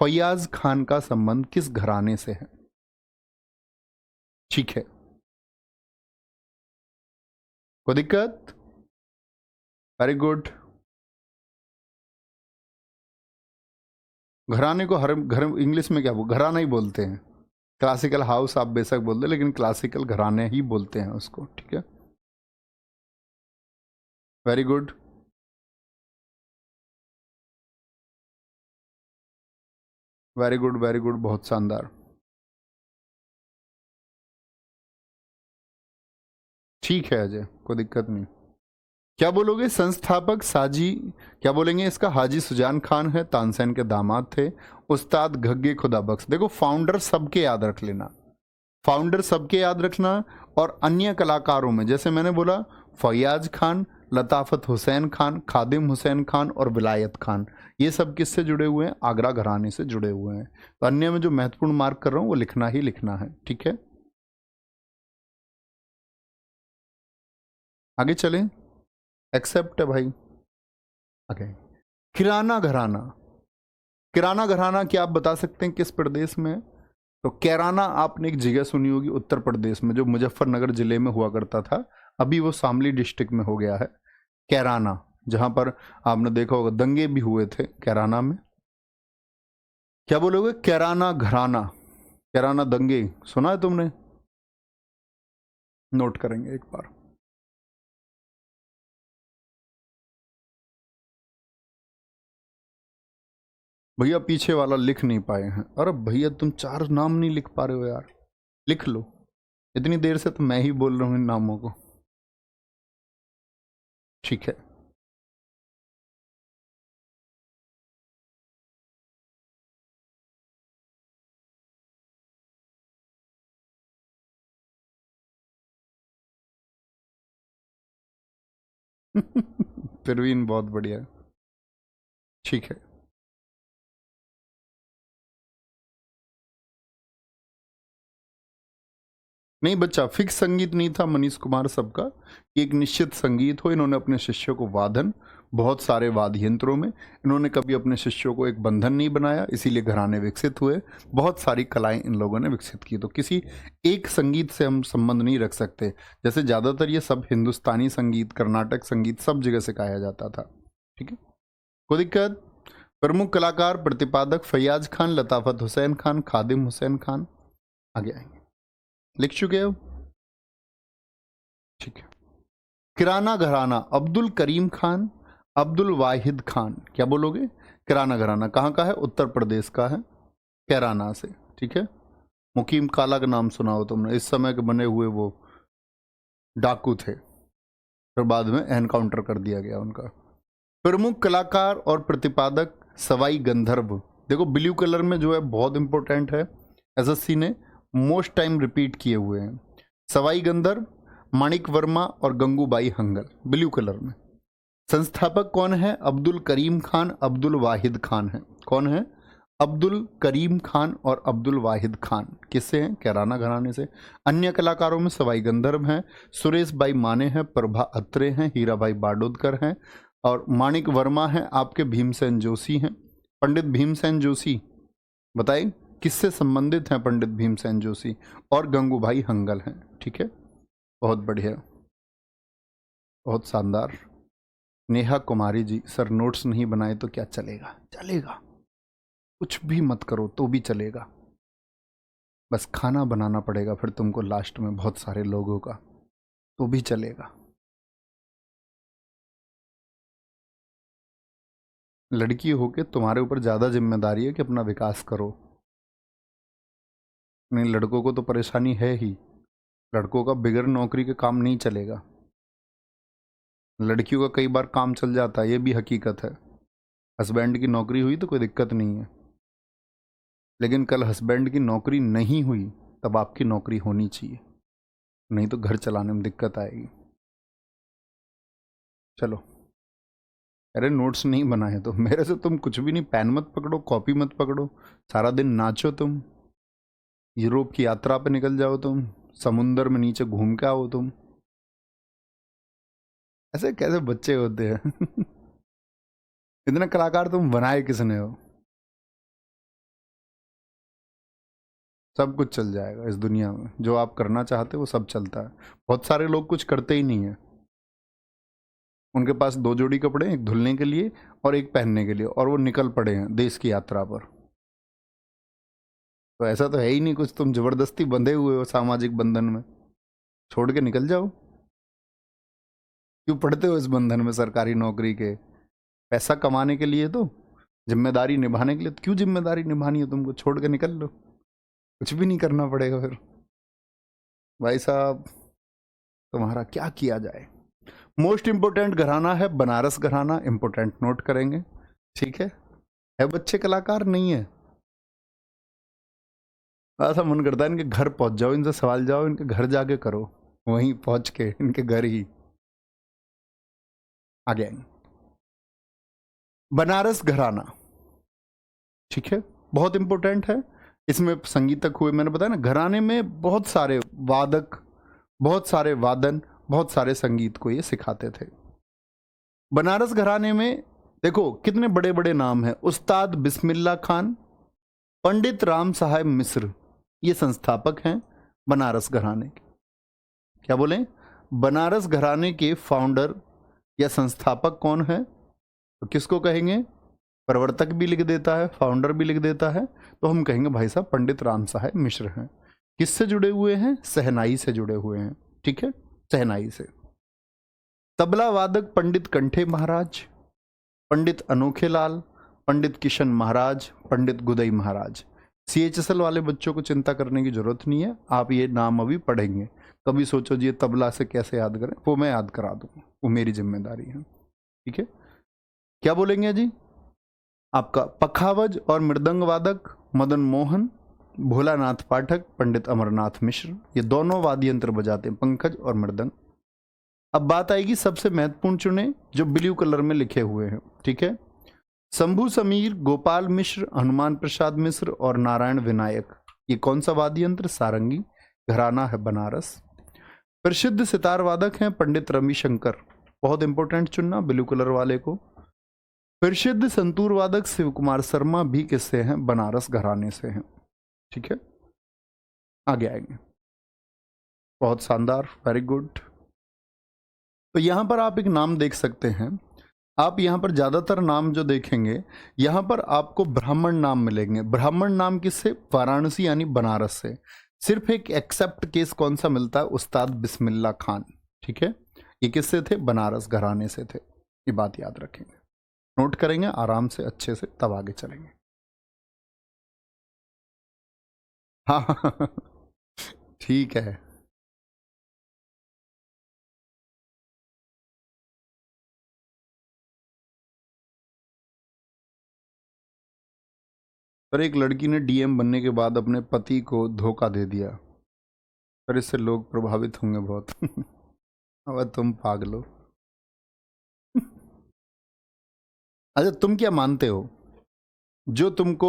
फैयाज खान का संबंध किस घराने से है? ठीक है, कोई दिक्कत? Very good. घराने को हर घर इंग्लिश में क्या घराना ही बोलते हैं। क्लासिकल हाउस आप बेशक बोलते, लेकिन क्लासिकल घराने ही बोलते हैं उसको। ठीक है, very good. Very good, very good, बहुत शानदार। ठीक है अजय, कोई दिक्कत नहीं। क्या बोलोगे? संस्थापक साजी, क्या बोलेंगे इसका? हाजी सुजान खान है, तानसेन के दामाद थे। उस्ताद घग्गे खुदा बख्श। देखो फाउंडर सबके याद रख लेना, फाउंडर सबके याद रखना। और अन्य कलाकारों में जैसे मैंने बोला फैयाज खान, लताफत हुसैन खान, खादिम हुसैन खान और विलायत खान, ये सब किससे जुड़े हुए हैं? आगरा घराने से जुड़े हुए हैं। तो अन्य में जो महत्वपूर्ण मार्क कर रहा हूं वो लिखना ही लिखना है। ठीक है, आगे चलें। एक्सेप्ट है भाई, आगे। किराना घराना, किराना घराना क्या आप बता सकते हैं किस प्रदेश में है? तो कैराना आपने एक जगह सुनी होगी उत्तर प्रदेश में, जो मुजफ्फरनगर जिले में हुआ करता था, अभी वो शामली डिस्ट्रिक्ट में हो गया है। कैराना, जहां पर आपने देखा होगा दंगे भी हुए थे कैराना में। क्या बोलोगे? कैराना घराना, कैराना दंगे सुना है तुमने? नोट करेंगे एक बार। भैया पीछे वाला लिख नहीं पाए हैं। अरे भैया तुम 4 नाम नहीं लिख पा रहे हो यार, लिख लो। इतनी देर से तो मैं ही बोल रहा हूं इन नामों को। ठीक है, प्रवीण बहुत बढ़िया। ठीक है, नहीं बच्चा फिक्स संगीत नहीं था मनीष कुमार सबका, कि एक निश्चित संगीत हो। इन्होंने अपने शिष्यों को वादन, बहुत सारे वाद्य यंत्रों में, इन्होंने कभी अपने शिष्यों को एक बंधन नहीं बनाया, इसीलिए घराने विकसित हुए। बहुत सारी कलाएं इन लोगों ने विकसित की। तो किसी एक संगीत से हम संबंध नहीं रख सकते। जैसे ज़्यादातर ये सब हिंदुस्तानी संगीत, कर्नाटक संगीत सब जगह से गाया जाता था। ठीक है, कोई दिक्कत? प्रमुख कलाकार प्रतिपादक फैयाज खान, लताफत हुसैन खान, खादिम हुसैन खान। आगे आएंगे, लिख चुके हो? ठीक है, किराना घराना अब्दुल करीम खान, अब्दुल वाहिद खान। क्या बोलोगे? किराना घराना कहाँ का है? उत्तर प्रदेश का है, कैराना से। ठीक है, मुकीम काला का नाम सुना हो तुमने, इस समय के बने हुए वो डाकू थे, फिर बाद में एनकाउंटर कर दिया गया उनका। प्रमुख कलाकार और प्रतिपादक सवाई गंधर्व। देखो ब्लू कलर में जो है बहुत इंपॉर्टेंट है, एसएससी ने मोस्ट टाइम रिपीट किए हुए हैं। सवाई गंधर्व, माणिक वर्मा और गंगूबाई हंगल, ब्लू कलर में। संस्थापक कौन है? अब्दुल करीम खान, अब्दुल वाहिद खान है। कौन है? अब्दुल करीम खान और अब्दुल वाहिद खान। किससे हैं? कैराना घराने से। अन्य कलाकारों में सवाई गंधर्व हैं, सुरेश भाई माने हैं, प्रभा अत्रे हैं, हीरा भाई बाडोदकर हैं और माणिक वर्मा हैं, आपके भीमसेन जोशी हैं। पंडित भीमसेन जोशी बताइए किससे संबंधित हैं? पंडित भीमसेन जोशी और गंगूभाई हंगल हैं। ठीक है, बहुत बढ़िया, बहुत शानदार। नेहा कुमारी जी, सर नोट्स नहीं बनाए तो क्या चलेगा? चलेगा, कुछ भी मत करो तो भी चलेगा, बस खाना बनाना पड़ेगा फिर तुमको लास्ट में बहुत सारे लोगों का, तो भी चलेगा। लड़की होके तुम्हारे ऊपर ज़्यादा जिम्मेदारी है कि अपना विकास करो। नहीं, लड़कों को तो परेशानी है ही, लड़कों का बिगर नौकरी के काम नहीं चलेगा। लड़कियों का कई बार काम चल जाता है, ये भी हकीकत है। हस्बैंड की नौकरी हुई तो कोई दिक्कत नहीं है, लेकिन कल हस्बैंड की नौकरी नहीं हुई तब आपकी नौकरी होनी चाहिए, नहीं तो घर चलाने में दिक्कत आएगी। चलो, अरे नोट्स नहीं बनाए तो मेरे से तुम कुछ भी नहीं, पेन मत पकड़ो, कॉपी मत पकड़ो, सारा दिन नाचो तुम, यूरोप की यात्रा पे निकल जाओ तुम, समुंदर में नीचे घूम के आओ तुम। ऐसे कैसे बच्चे होते हैं? इतने कलाकार तुम बनाए किसने हो? सब कुछ चल जाएगा इस दुनिया में, जो आप करना चाहते हो वो सब चलता है। बहुत सारे लोग कुछ करते ही नहीं है, उनके पास दो जोड़ी कपड़े, एक धुलने के लिए और एक पहनने के लिए, और वो निकल पड़े हैं देश की यात्रा पर। तो ऐसा तो है ही नहीं कुछ, तुम जबरदस्ती बंधे हुए हो सामाजिक बंधन में, छोड़ के निकल जाओ। क्यों पढ़ते हो इस बंधन में सरकारी नौकरी के? पैसा कमाने के लिए, तो जिम्मेदारी निभाने के लिए, तो क्यों जिम्मेदारी निभानी है तुमको? छोड़ के निकल लो, कुछ भी नहीं करना पड़ेगा फिर। भाई साहब, तुम्हारा क्या किया जाए। मोस्ट इंपोर्टेंट घराना है बनारस घराना, इंपोर्टेंट नोट करेंगे। ठीक है बच्चे कलाकार नहीं है? ऐसा मन करता है इनके घर पहुंच जाओ, इनसे सवाल जाओ, इनके घर जाके करो, वहीं पहुंच के इनके घर ही आ गए। बनारस घराना, ठीक है, बहुत इंपॉर्टेंट है। इसमें संगीतक हुए, मैंने बताया ना, घराने में बहुत सारे वादक, बहुत सारे वादन, बहुत सारे संगीत को ये सिखाते थे। बनारस घराने में देखो कितने बड़े बड़े नाम हैं। उस्ताद बिस्मिल्लाह खान, पंडित राम साहब मिश्र, ये संस्थापक हैं बनारस घराने के। क्या बोले? बनारस घराने के फाउंडर या संस्थापक कौन है? तो किसको कहेंगे? प्रवर्तक भी लिख देता है, फाउंडर भी लिख देता है, तो हम कहेंगे भाई साहब पंडित राम साहब मिश्र हैं। किससे जुड़े हुए हैं? सहनाई से जुड़े हुए हैं। ठीक है, सहनाई से। तबला वादक पंडित कंठे महाराज, पंडित अनोखे लाल, पंडित किशन महाराज, पंडित गुदई महाराज। CHSL वाले बच्चों को चिंता करने की जरूरत नहीं है, आप ये नाम अभी पढ़ेंगे। कभी सोचो जी ये तबला से कैसे याद करें, वो मैं याद करा दूंगा, वो मेरी जिम्मेदारी है। ठीक है, क्या बोलेंगे जी? आपका पखावज और मृदंग वादक मदन मोहन, भोलानाथ पाठक, पंडित अमरनाथ मिश्र, ये दोनों वाद्य यंत्र बजाते हैं, पंकज और मृदंग। अब बात आएगी सबसे महत्वपूर्ण चुने, जो ब्लू कलर में लिखे हुए हैं। ठीक है, शंभू समीर, गोपाल मिश्र, हनुमान प्रसाद मिश्र और नारायण विनायक। ये कौन सा वाद्य यंत्र? सारंगी। घराना है बनारस। प्रसिद्ध सितार वादक हैं पंडित रविशंकर, बहुत इंपॉर्टेंट चुनना ब्लू कलर वाले को। प्रसिद्ध संतूर वादक शिव कुमार शर्मा भी किससे हैं? बनारस घराने से हैं। ठीक है, आगे आएंगे। बहुत शानदार, वेरी गुड। तो यहां पर आप एक नाम देख सकते हैं, आप यहां पर ज्यादातर नाम जो देखेंगे, यहां पर आपको ब्राह्मण नाम मिलेंगे। ब्राह्मण नाम किससे? वाराणसी यानी बनारस से। सिर्फ एक एक्सेप्ट केस कौन सा मिलता है? उस्ताद बिस्मिल्लाह खान। ठीक है, ये किससे थे? बनारस घराने से थे। ये बात याद रखेंगे, नोट करेंगे आराम से अच्छे से, तब आगे चलेंगे। हाँ ठीक है। पर एक लड़की ने DM बनने के बाद अपने पति को धोखा दे दिया, पर इससे लोग प्रभावित होंगे बहुत। अब तुम पागलो। अच्छा, तुम क्या मानते हो, जो तुमको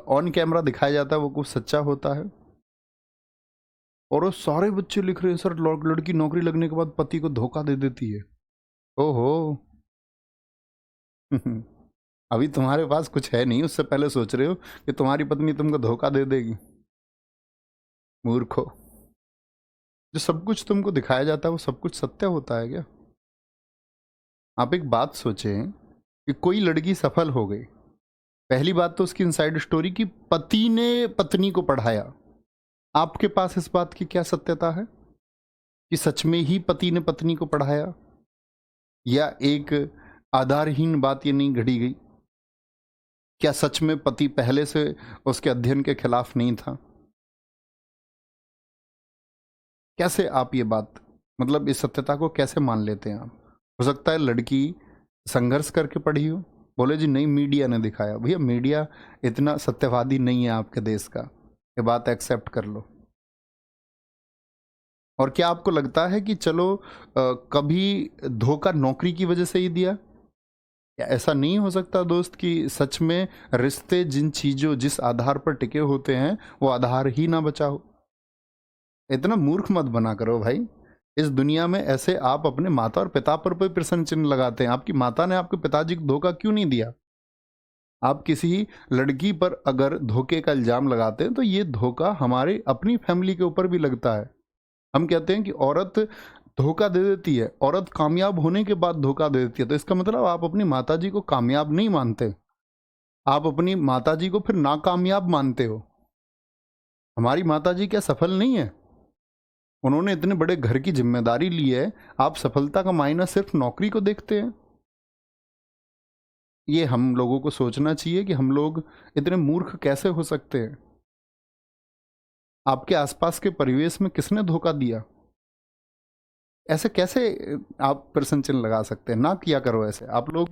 ऑन कैमरा दिखाया जाता है वो कुछ सच्चा होता है? और वो सारे बच्चे लिख रहे हैं सर, लड़की नौकरी लगने के बाद पति को धोखा दे देती है। ओहो। अभी तुम्हारे पास कुछ है नहीं, उससे पहले सोच रहे हो कि तुम्हारी पत्नी तुमको धोखा दे देगी। मूर्खो। जो सब कुछ तुमको दिखाया जाता है वो सब कुछ सत्य होता है क्या? आप एक बात सोचें कि कोई लड़की सफल हो गई, पहली बात तो उसकी इनसाइड स्टोरी की पति ने पत्नी को पढ़ाया। आपके पास इस बात की क्या सत्यता है कि सच में ही पति ने पत्नी को पढ़ाया, या एक आधारहीन बात ये नहीं घड़ी गई? क्या सच में पति पहले से उसके अध्ययन के खिलाफ नहीं था? कैसे आप ये बात, मतलब इस सत्यता को कैसे मान लेते हैं आप? हो सकता है लड़की संघर्ष करके पढ़ी हो, बोले जी नहीं मीडिया ने दिखाया। भैया मीडिया इतना सत्यवादी नहीं है आपके देश का, ये बात एक्सेप्ट कर लो। और क्या आपको लगता है कि चलो कभी धोखा नौकरी की वजह से ही दिया? क्या ऐसा नहीं हो सकता दोस्त कि सच में रिश्ते जिन चीजों जिस आधार पर टिके होते हैं वो आधार ही ना बचा हो? इतना मूर्ख मत बना करो भाई। इस दुनिया में ऐसे आप अपने माता और पिता पर भी प्रश्न चिन्ह लगाते हैं। आपकी माता ने आपके पिताजी को धोखा क्यों नहीं दिया? आप किसी लड़की पर अगर धोखे का इल्जाम लगाते हैं तो ये धोखा हमारे अपनी फैमिली के ऊपर भी लगता है। हम कहते हैं कि औरत धोखा दे देती है, औरत कामयाब होने के बाद धोखा दे देती है, तो इसका मतलब आप अपनी माताजी को कामयाब नहीं मानते, आप अपनी माताजी को फिर नाकामयाब मानते हो। हमारी माताजी क्या सफल नहीं है? उन्होंने इतने बड़े घर की जिम्मेदारी ली है, आप सफलता का मायना सिर्फ नौकरी को देखते हैं। ये हम लोगों को सोचना चाहिए कि हम लोग इतने मूर्ख कैसे हो सकते हैं। आपके आसपास के परिवेश में किसने धोखा दिया? ऐसे कैसे आप प्रश्न चिन्ह लगा सकते हैं? ना किया करो ऐसे। आप लोग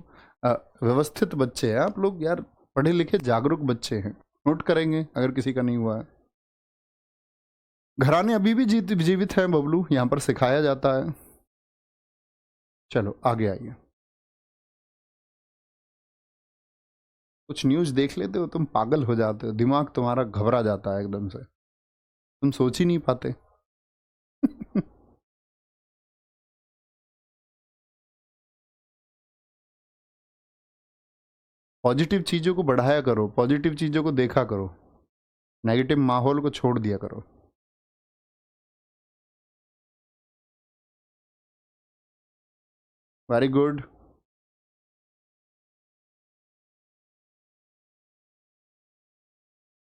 व्यवस्थित बच्चे हैं, आप लोग यार पढ़े लिखे जागरूक बच्चे हैं, नोट करेंगे अगर किसी का नहीं हुआ है। घराने अभी भी जीवित हैं बबलू, यहाँ पर सिखाया जाता है। चलो आगे आइए। कुछ न्यूज़ देख लेते हो तुम पागल हो जाते हो, दिमाग तुम्हारा घबरा जाता है एकदम से, तुम सोच ही नहीं पाते। पॉजिटिव चीज़ों को बढ़ाया करो, पॉजिटिव चीज़ों को देखा करो, नेगेटिव माहौल को छोड़ दिया करो। Very good.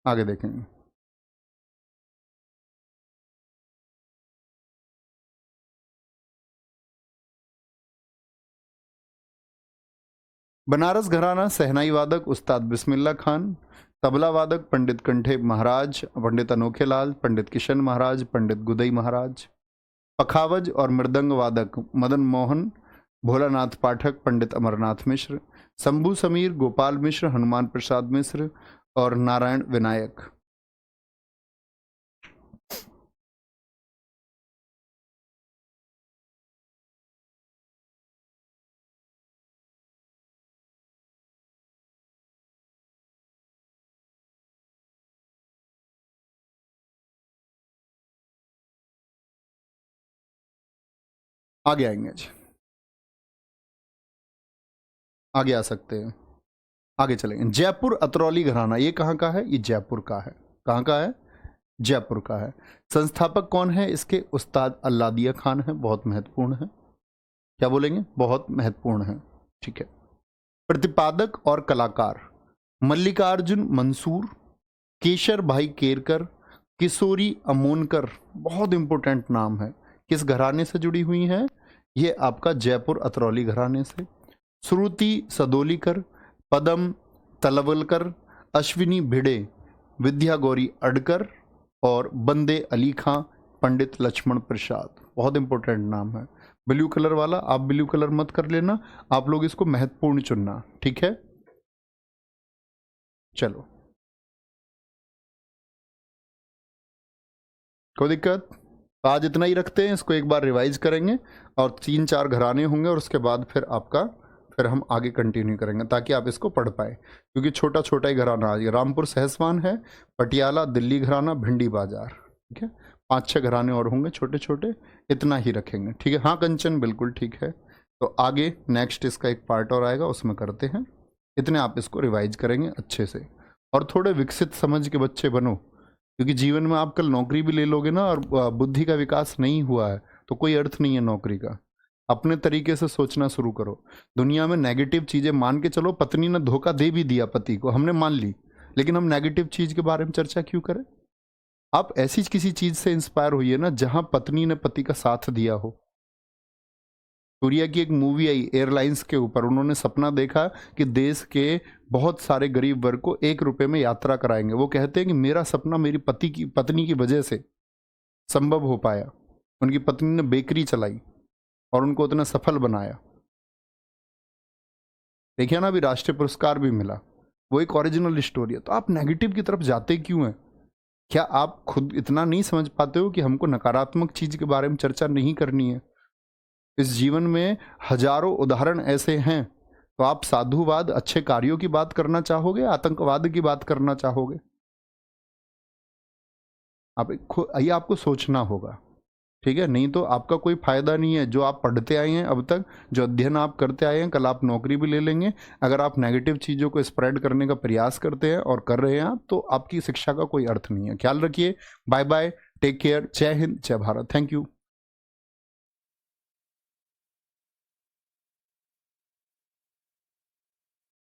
आगे देखेंगे। बनारस घराना सहनाई वादक उस्ताद बिस्मिल्ला खान, तबला वादक पंडित कंठे महाराज, पंडित अनोखे लाल, पंडित किशन महाराज, पंडित गुदई महाराज, पखावज और मृदंग वादक मदन मोहन, भोलानाथ पाठक, पंडित अमरनाथ मिश्र, शंभू समीर, गोपाल मिश्र, हनुमान प्रसाद मिश्र और नारायण विनायक। आगे आएंगे जी, आगे आ सकते हैं, आगे चलेंगे। जयपुर अतरौली घराना, ये कहाँ का है? ये जयपुर का है। कहाँ का है? जयपुर का है। संस्थापक कौन है इसके? उस्ताद अल्लादिया खान है। बहुत महत्वपूर्ण है। क्या बोलेंगे? बहुत महत्वपूर्ण है। ठीक है। प्रतिपादक और कलाकार मल्लिकार्जुन मंसूर, केशर भाई केरकर, किशोरी अमोनकर। बहुत इंपॉर्टेंट नाम है। किस घराने से जुड़ी हुई हैं? ये आपका जयपुर अतरौली घराने से। श्रुति सदोलीकर, पदम तलवलकर, अश्विनी भिड़े, विद्या गौरी अडकर और बंदे अली खां, पंडित लक्ष्मण प्रसाद। बहुत इंपॉर्टेंट नाम है। ब्लू कलर वाला आप ब्लू कलर मत कर लेना, आप लोग इसको महत्वपूर्ण चुनना, ठीक है? चलो, कोई दिक्कत? तो आज इतना ही रखते हैं, इसको एक बार रिवाइज करेंगे और 3-4 घराने होंगे और उसके बाद फिर हम आगे कंटिन्यू करेंगे ताकि आप इसको पढ़ पाए, क्योंकि छोटा छोटा ही घराना आ गया। रामपुर सहसवान है, पटियाला दिल्ली घराना, भिंडी बाजार, ठीक है। 5-6 घराने और होंगे छोटे छोटे, इतना ही रखेंगे, ठीक है। हाँ कंचन बिल्कुल ठीक है। तो आगे नेक्स्ट इसका एक पार्ट और आएगा, उसमें करते हैं। इतने आप इसको रिवाइज करेंगे अच्छे से और थोड़े विकसित समझ के बच्चे बनो, क्योंकि जीवन में आप कल नौकरी भी ले लोगे ना और बुद्धि का विकास नहीं हुआ है तो कोई अर्थ नहीं है नौकरी का। अपने तरीके से सोचना शुरू करो। दुनिया में नेगेटिव चीजें मान के चलो, पत्नी ने धोखा दे भी दिया पति को, हमने मान ली, लेकिन हम नेगेटिव चीज के बारे में चर्चा क्यों करें। आप ऐसी किसी चीज से इंस्पायर होइए ना जहां पत्नी ने पति का साथ दिया हो। सूर्या की एक मूवी आई एयरलाइंस के ऊपर, उन्होंने सपना देखा कि देश के बहुत सारे गरीब वर्ग को 1 रुपए में यात्रा कराएंगे। वो कहते हैं कि मेरा सपना मेरी पत्नी की वजह से संभव हो पाया। उनकी पत्नी ने बेकरी चलाई और उनको उतना सफल बनाया। देखिए ना, अभी राष्ट्रीय पुरस्कार भी मिला। वो एक ओरिजिनल स्टोरी है। तो आप नेगेटिव की तरफ जाते क्यों हैं? क्या आप खुद इतना नहीं समझ पाते हो कि हमको नकारात्मक चीज के बारे में चर्चा नहीं करनी है? इस जीवन में हजारों उदाहरण ऐसे हैं। तो आप साधुवाद, अच्छे कार्यों की बात करना चाहोगे, आतंकवाद की बात करना चाहोगे? ये आपको सोचना होगा, ठीक है। नहीं तो आपका कोई फायदा नहीं है। जो आप पढ़ते आए हैं अब तक, जो अध्ययन आप करते आए हैं, कल आप नौकरी भी ले लेंगे। अगर आप नेगेटिव चीज़ों को स्प्रेड करने का प्रयास करते हैं और कर रहे हैं आप, तो आपकी शिक्षा का कोई अर्थ नहीं है। ख्याल रखिए। बाय बाय, टेक केयर, जय हिंद, जय भारत, थैंक यू।